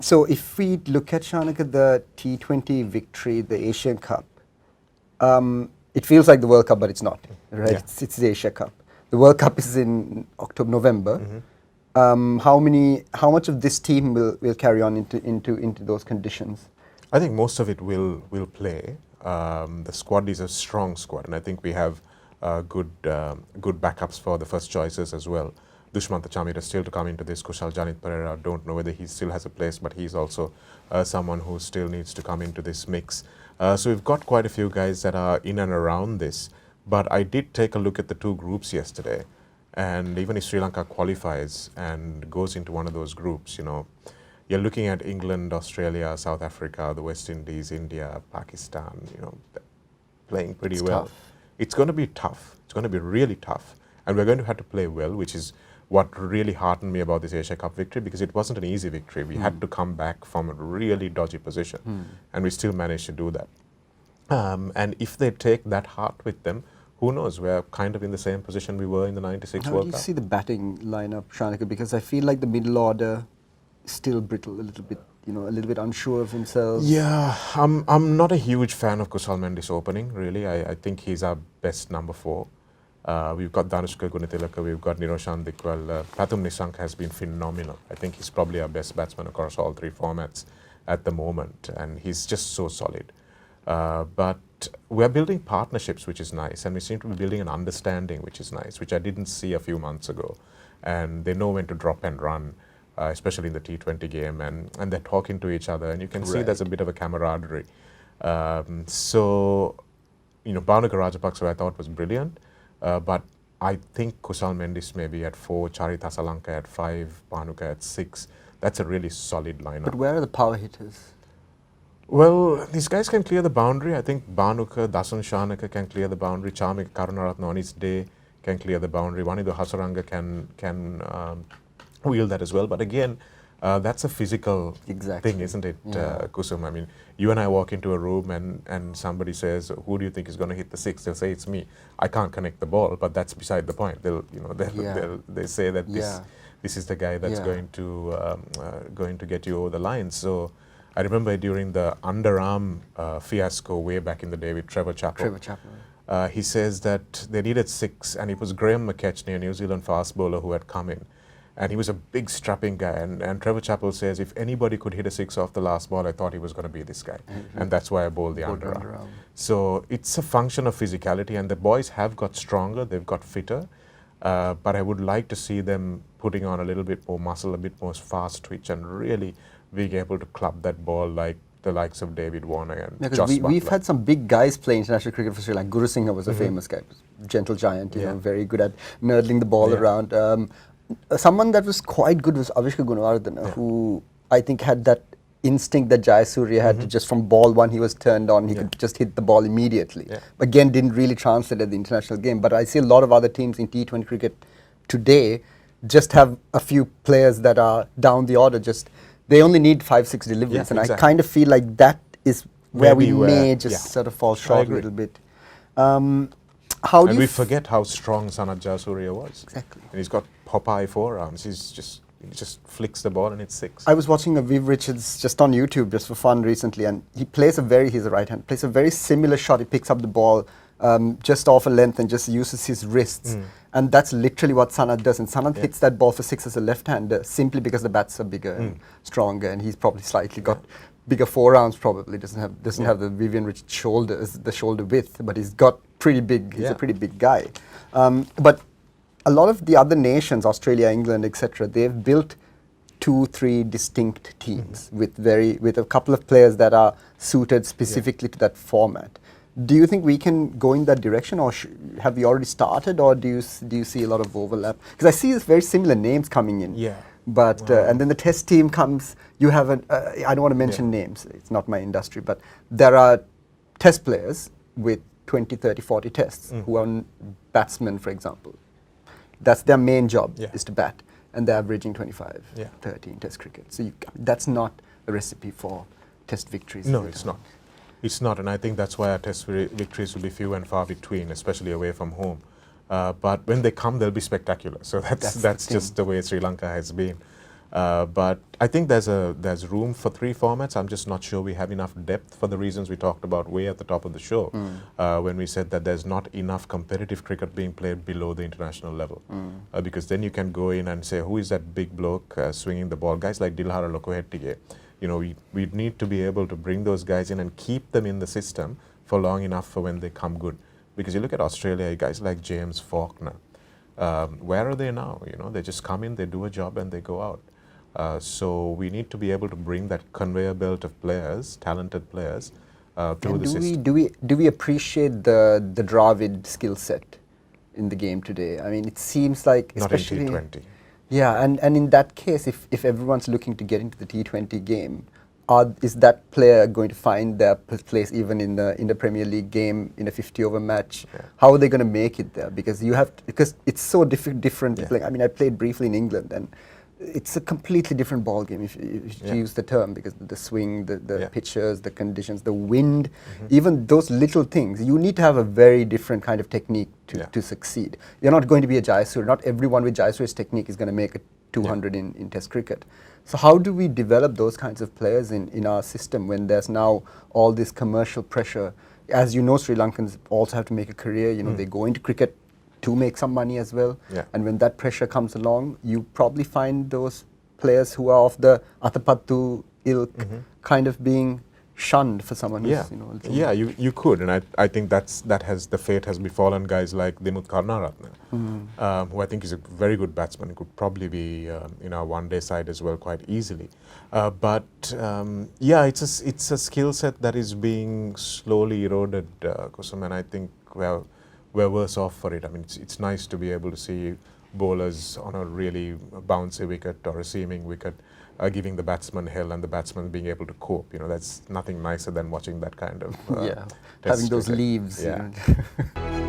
So if we look at, Shanaka, the T20 victory, the Asian Cup, it feels like the World Cup, but it's not, right? Yeah. It's the Asia Cup. The World Cup is in October, November. How much of this team will carry on into those conditions? I think most of it will play. The squad is a strong squad, and I think we have good backups for the first choices as well. Dushmantha Chamira is still to come into this. Kushal Janit Pereira, don't know whether he still has a place, but he's also someone who still needs to come into this mix. So we've got quite a few guys that are in and around this. But I did take a look at the two groups yesterday, and even if Sri Lanka qualifies and goes into one of those groups, you know, you're looking at England, Australia, South Africa, the West Indies, India, Pakistan, you know, playing pretty well. Tough. It's going to be tough. It's going to be really tough. And we're going to have to play well, which is what really heartened me about this Asia Cup victory, because it wasn't an easy victory. We had to come back from a really dodgy position, and we still managed to do that. And if they take that heart with them, who knows, we're kind of in the same position we were in the 96 How World do you Cup. see the batting lineup, Shanaka? Because I feel like the middle order is still brittle, a little bit, you know, a little bit unsure of themselves. Yeah, I'm not a huge fan of Kusum Wijetilleke opening, really. I think he's our best number 4. We've got Danushka Wijetilleke, we've got Niroshan Dikwal. Pathum Nissanka has been phenomenal. I think he's probably our best batsman across all 3 formats at the moment, and he's just so solid. But we're building partnerships, which is nice, and we seem to be building an understanding, which is nice, which I didn't see a few months ago. And they know when to drop and run, especially in the T20 game, and they're talking to each other, and you can see there's a bit of a camaraderie. So, you know, Bhanuka Rajapaksa I thought was brilliant, but I think Kusal Mendis maybe at 4, Charith Asalanka at 5, Bhanuka at 6. That's a really solid lineup. But where are the power hitters? Well, these guys can clear the boundary. I think Bhanuka, Dasun Shanaka can clear the boundary. Chamika Karunaratne on his day can clear the boundary. Wanidu Hasaranga can wield that as well. But again, that's a physical thing, isn't it, Kusum? I mean, you and I walk into a room and somebody says, "Who do you think is going to hit the 6?" They'll say, "It's me." I can't connect the ball, but that's beside the point. They say that this is the guy that's going to get you over the line. So I remember during the underarm fiasco way back in the day with Trevor Chappell. He says that they needed 6, and it was Graham McKechnie, a New Zealand fast bowler, who had come in. And he was a big strapping guy, and Trevor Chappell says, if anybody could hit a 6 off the last ball, I thought he was going to be this guy. And that's why I bowled the underarm. So it's a function of physicality, and the boys have got stronger, they've got fitter, but I would like to see them putting on a little bit more muscle, a bit more fast twitch, and really being able to club that ball like the likes of David Warner and Joss Butler. We've had some big guys play international cricket for Sri Lanka. Guru Singha was a famous guy, gentle giant, you know, very good at nurdling the ball around. Someone that was quite good was Avishka Gunawardena, who I think had that instinct that Jayasuriya had to just from ball 1 he was turned on, he could just hit the ball immediately. Again, didn't really translate at the international game. But I see a lot of other teams in T20 cricket today just have a few players that are down the order, they only need 5-6 deliveries, and I kind of feel like that is where we may just sort of fall short a little bit. We forget how strong Sanat Jayasuriya was. Exactly. And he's got Popeye forearms. He just flicks the ball and it's 6. I was watching a Viv Richards just on YouTube just for fun recently, and he's a right hand, plays a very similar shot. He picks up the ball just off a length and just uses his wrists. And that's literally what Sanat does. And Sanat hits that ball for 6 as a left-hander simply because the bats are bigger and stronger, and he's probably slightly got bigger forearms. Probably doesn't have the Vivian Richards shoulders, the shoulder width, but he's got pretty big. He's a pretty big guy. But a lot of the other nations, Australia, England, etc., they've built 2-3 distinct teams with a couple of players that are suited specifically to that format. Do you think we can go in that direction, or have we already started, or do you see a lot of overlap? Because I see very similar names coming in. Yeah. But and then the test team comes. You have I don't want to mention names. It's not my industry, but there are test players with 20, 30, 40 tests who are batsmen, for example. That's their main job is to bat, and they're averaging 25, 30 in test cricket. So that's not a recipe for test victories. No, it's not. It's not, and I think that's why our test victories will be few and far between, especially away from home. But when they come, they'll be spectacular. So that's just the way Sri Lanka has been. But I think there's room for 3 formats. I'm just not sure we have enough depth for the reasons we talked about way at the top of the show when we said that there's not enough competitive cricket being played below the international level. Because then you can go in and say, who is that big bloke swinging the ball? Guys like Dilhara Lokohettige. You know, we need to be able to bring those guys in and keep them in the system for long enough for when they come good. Because you look at Australia, guys like James Faulkner, where are they now? You know, they just come in, they do a job and they go out. So we need to be able to bring that conveyor belt of players, talented players, through the system. Do we appreciate the Dravid skill set in the game today? I mean, it seems like, Not in especially T20. yeah, and in that case, if everyone's looking to get into the T20 game, is that player going to find their place even in the Premier League game in a 50-over match? Yeah. How are they going to make it there? Because because it's so different. Yeah. Like, I mean, I played briefly in England, and it's a completely different ball game if you use the term, because the swing, the pitches, the conditions, the wind, even those little things, you need to have a very different kind of technique to succeed. You're not going to be a Jayasuriya. Not everyone with Jayasuriya's technique is going to make a 200 in Test cricket. So how do we develop those kinds of players in our system when there's now all this commercial pressure? As you know, Sri Lankans also have to make a career. You know, they go into cricket to make some money as well. Yeah. And when that pressure comes along, you probably find those players who are of the Atapattu ilk kind of being shunned for someone who's, you know, a little more. You could, and I think the fate has befallen guys like Dimut Karnaratne, who I think is a very good batsman, could probably be in our one-day side as well quite easily. It's a skill set that is being slowly eroded, Kusum, and I think we're worse off for it. I mean, it's nice to be able to see bowlers on a really bouncy wicket or a seaming wicket giving the batsman hell and the batsman being able to cope. You know, that's nothing nicer than watching that kind of having those cricket. leaves. Yeah. You know.